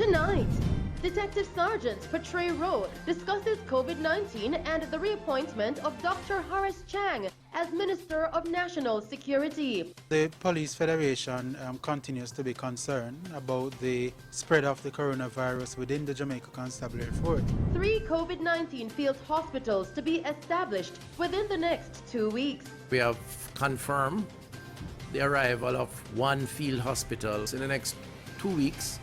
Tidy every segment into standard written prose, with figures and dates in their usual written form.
Tonight, Detective Sergeant Patrick Rowe discusses COVID-19 and the reappointment of Dr. Horace Chang as Minister of National Security. The Police Federation continues to be concerned about the spread of the coronavirus within the Jamaica Constabulary Force. 3 COVID-19 field hospitals to be established within the next 2 weeks. We have confirmed the arrival of 1 field hospital in the next 2 weeks.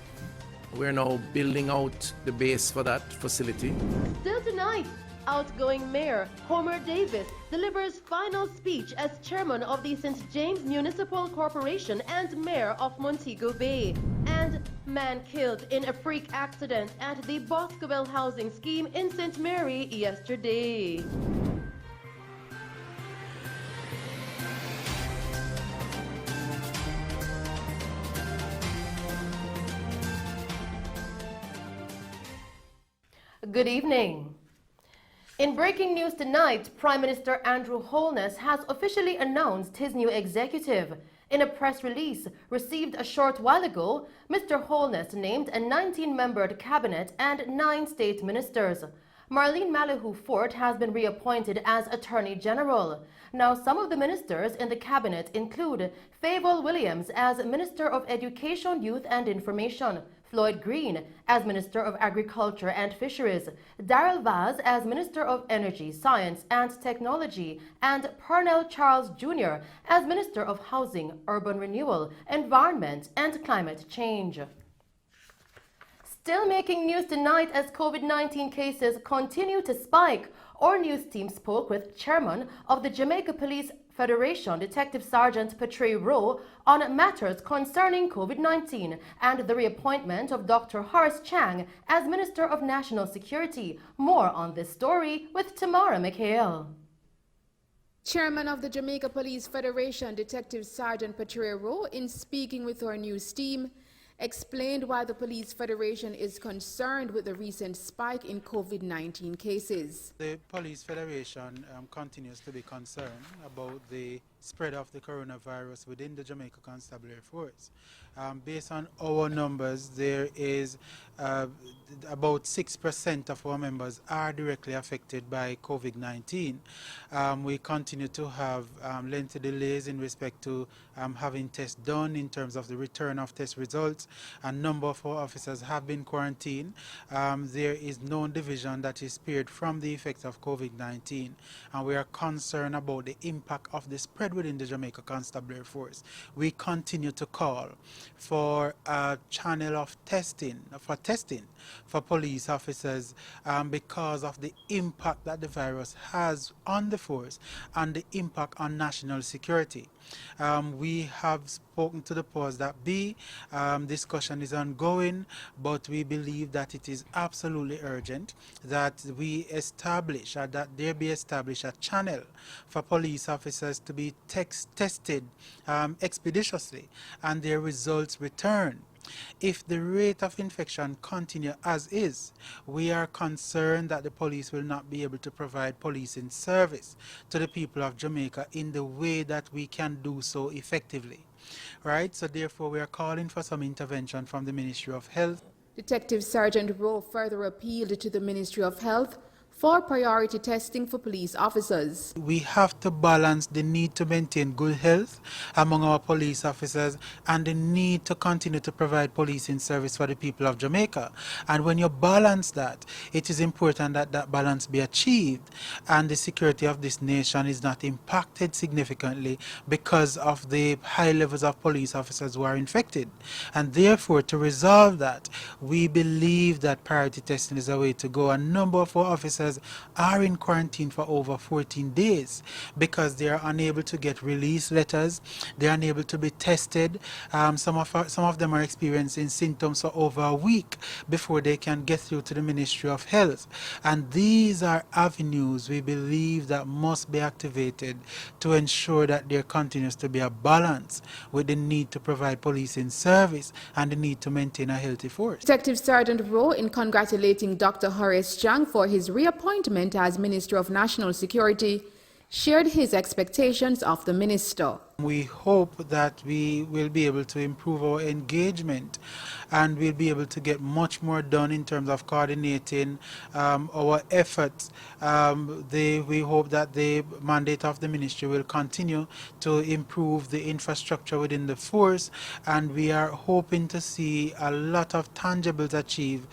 We're now building out the base for that facility. Still tonight, outgoing Mayor Homer Davis delivers final speech as chairman of the St. James Municipal Corporation and mayor of Montego Bay. And man killed in a freak accident at the Boscobel housing scheme in St. Mary yesterday. Good evening. In breaking news tonight, Prime Minister Andrew Holness has officially announced his new executive. In a press release received a short while ago, Mr. Holness named a 19-membered cabinet and 9 state ministers. Marlene Malahoo Fort has been reappointed as Attorney General. Now, some of the ministers in the cabinet include Favour Williams as Minister of Education, Youth and Information, Floyd Green as Minister of Agriculture and Fisheries, Darrell Vaz as Minister of Energy, Science and Technology, and Pernell Charles Jr. as Minister of Housing, Urban Renewal, Environment and Climate Change. Still making news tonight as COVID-19 cases continue to spike, our news team spoke with Chairman of the Jamaica Police Federation, Detective Sergeant Patrick Rowe, on matters concerning COVID-19 and the reappointment of Dr. Horace Chang as Minister of National Security. More on this story with Tamara McHale. Chairman of the Jamaica Police Federation, Detective Sergeant Patrick Rowe, in speaking with our news team, explained why the Police Federation is concerned with the recent spike in COVID-19 cases. The Police Federation continues to be concerned about the spread of the coronavirus within the Jamaica Constabulary Force. Based on our numbers, there is about 6% of our members are directly affected by COVID-19. We continue to have lengthy delays in respect to having tests done in terms of the return of test results. A number of our officers have been quarantined. There is no division that is spared from the effects of COVID-19, and we are concerned about the impact of the spread within the Jamaica Constabulary Force. We continue to call for a channel of testing for police officers because of the impact that the virus has on the force and the impact on national security. We have spoken to the powers that be. Discussion is ongoing, but we believe that it is absolutely urgent that we establish, that there be established a channel for police officers to be tested expeditiously and their results returned. If the rate of infection continue as is, we are concerned that the police will not be able to provide policing service to the people of Jamaica in the way that we can do so effectively. Right? So therefore we are calling for some intervention from the Ministry of Health. Detective Sergeant Rowe further appealed to the Ministry of Health for priority testing for police officers. We have to balance the need to maintain good health among our police officers and the need to continue to provide policing service for the people of Jamaica. And when you balance that, it is important that that balance be achieved and the security of this nation is not impacted significantly because of the high levels of police officers who are infected. And therefore, to resolve that, we believe that priority testing is a way to go. A number of our officers are in quarantine for over 14 days because they are unable to get release letters, they are unable to be tested. Some of them are experiencing symptoms for over a week before they can get through to the Ministry of Health. And these are avenues we believe that must be activated to ensure that there continues to be a balance with the need to provide policing service and the need to maintain a healthy force. Detective Sergeant Rowe, in congratulating Dr. Horace Chang for his reappointment as Minister of National Security, shared his expectations of the minister. We hope that we will be able to improve our engagement and we'll be able to get much more done in terms of coordinating our efforts. We hope that the mandate of the ministry will continue to improve the infrastructure within the force, and we are hoping to see a lot of tangibles achieved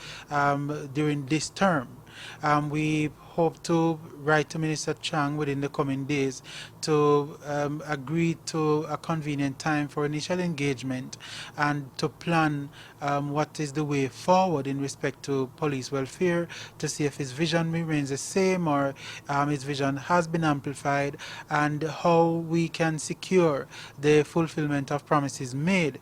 during this term. We hope to write to Minister Chang within the coming days to agree to a convenient time for initial engagement and to plan what is the way forward in respect to police welfare, to see if his vision remains the same or his vision has been amplified, and how we can secure the fulfillment of promises made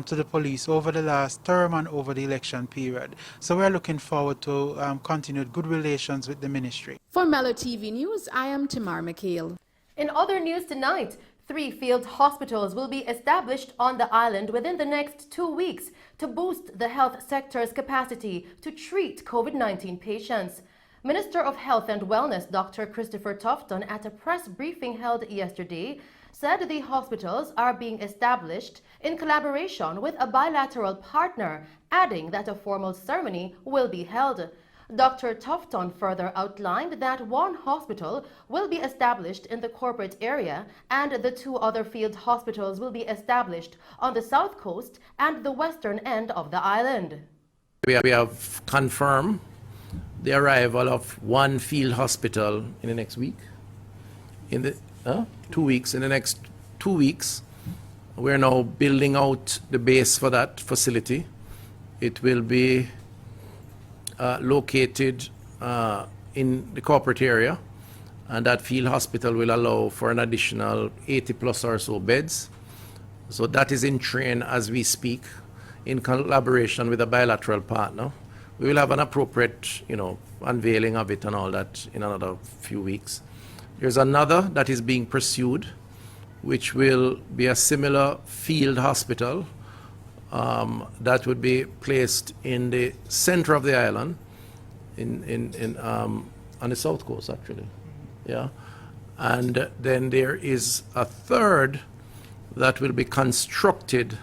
to the police over the last term and over the election period. So we're looking forward to continued good relations with the ministry. For Mello TV News, I am Tamar McHale. In other news tonight, 3 field hospitals will be established on the island within the next 2 weeks to boost the health sector's capacity to treat COVID-19 patients. Minister of Health and Wellness Dr. Christopher Tufton, at a press briefing held yesterday, said the hospitals are being established in collaboration with a bilateral partner, adding that a formal ceremony will be held. Dr. Tufton further outlined that 1 hospital will be established in the corporate area and the 2 other field hospitals will be established on the south coast and the western end of the island. We have confirmed the arrival of 1 field hospital in the next week. In the 2 weeks. In the next 2 weeks, we're now building out the base for that facility. It will be located in the corporate area, and that field hospital will allow for an additional 80 plus or so beds. So that is in train as we speak, in collaboration with a bilateral partner. We will have an appropriate, unveiling of it and all that in another few weeks. There's another that is being pursued, which will be a similar field hospital that would be placed in the center of the island, on the south coast, actually. Yeah. And then there is a third that will be constructed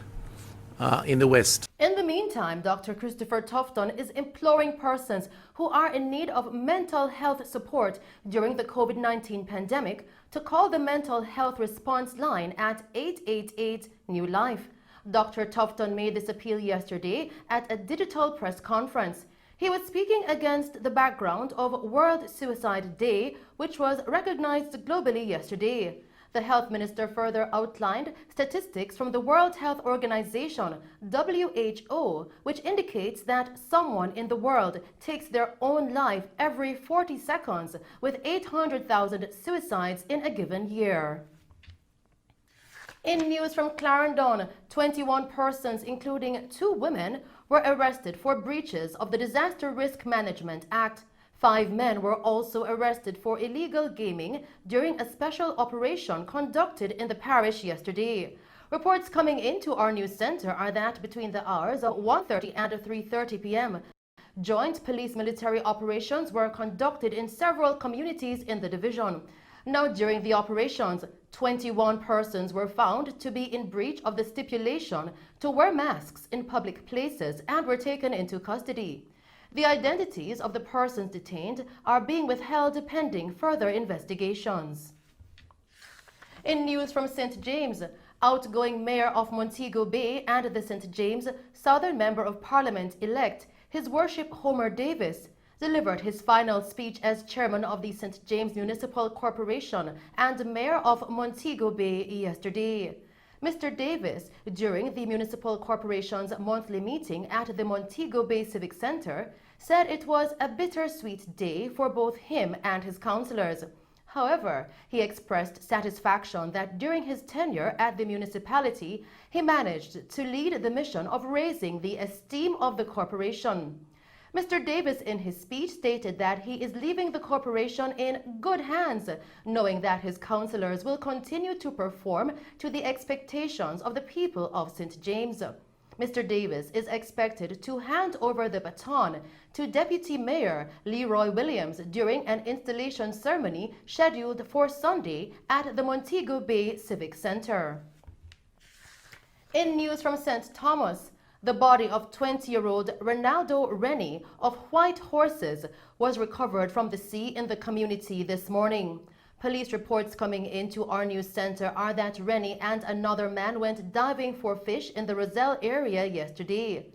in the west. In the meantime, Dr. Christopher Tufton is imploring persons who are in need of mental health support during the COVID-19 pandemic to call the Mental Health Response Line at 888 New Life. Dr. Tufton made this appeal yesterday at a digital press conference. He was speaking against the background of World Suicide Day, which was recognized globally yesterday. The health minister further outlined statistics from the World Health Organization, WHO, which indicates that someone in the world takes their own life every 40 seconds, with 800,000 suicides in a given year. In news from Clarendon, 21 persons, including 2 women, were arrested for breaches of the Disaster Risk Management Act. 5 men were also arrested for illegal gaming during a special operation conducted in the parish yesterday. Reports coming into our news center are that between the hours of 1:30 and 3:30 p.m., joint police-military operations were conducted in several communities in the division. Now, during the operations, 21 persons were found to be in breach of the stipulation to wear masks in public places and were taken into custody. The identities of the persons detained are being withheld pending further investigations. In news from St. James, outgoing Mayor of Montego Bay and the St. James Southern Member of Parliament-elect, His Worship Homer Davis, delivered his final speech as chairman of the St. James Municipal Corporation and mayor of Montego Bay yesterday. Mr. Davis, during the Municipal Corporation's monthly meeting at the Montego Bay Civic Center, said it was a bittersweet day for both him and his councillors. However, he expressed satisfaction that during his tenure at the municipality, he managed to lead the mission of raising the esteem of the corporation. Mr. Davis in his speech stated that he is leaving the corporation in good hands, knowing that his councillors will continue to perform to the expectations of the people of St. James. Mr. Davis is expected to hand over the baton to Deputy Mayor Leroy Williams during an installation ceremony scheduled for Sunday at the Montego Bay Civic Center. In news from St. Thomas, the body of 20-year-old Ronaldo Rennie of White Horses was recovered from the sea in the community this morning. Police reports coming into our news center are that Rennie and another man went diving for fish in the Roselle area yesterday.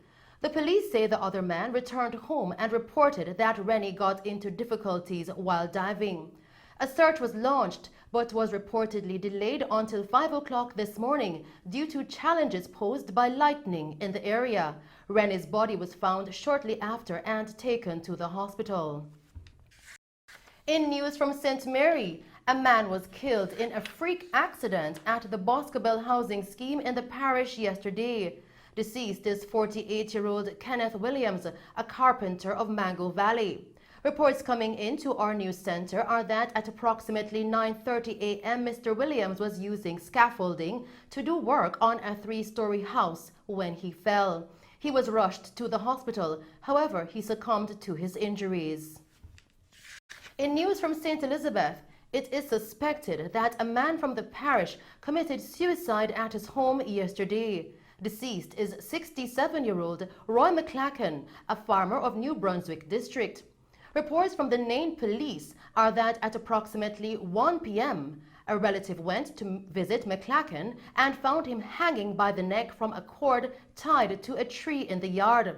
The police say the other man returned home and reported that Rennie got into difficulties while diving. A search was launched but was reportedly delayed until 5 o'clock this morning due to challenges posed by lightning in the area. Rennie's body was found shortly after and taken to the hospital. In news from St. Mary, a man was killed in a freak accident at the Boscobel housing scheme in the parish yesterday. Deceased is 48-year-old Kenneth Williams, a carpenter of Mango Valley. Reports coming into our news center are that at approximately 9:30 a.m. Mr. Williams was using scaffolding to do work on a 3-story house when he fell. He was rushed to the hospital. However, he succumbed to his injuries. In news from St. Elizabeth, it is suspected that a man from the parish committed suicide at his home yesterday. Deceased is 67-year-old Roy McClacken, a farmer of New Brunswick District. Reports from the Nain police are that at approximately 1 p.m., a relative went to visit McClacken and found him hanging by the neck from a cord tied to a tree in the yard.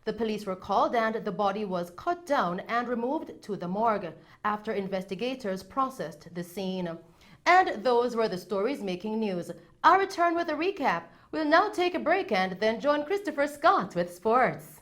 The police were called and the body was cut down and removed to the morgue after investigators processed the scene. And those were the stories making news. I'll return with a recap. We'll now take a break and then join Christopher Scott with sports.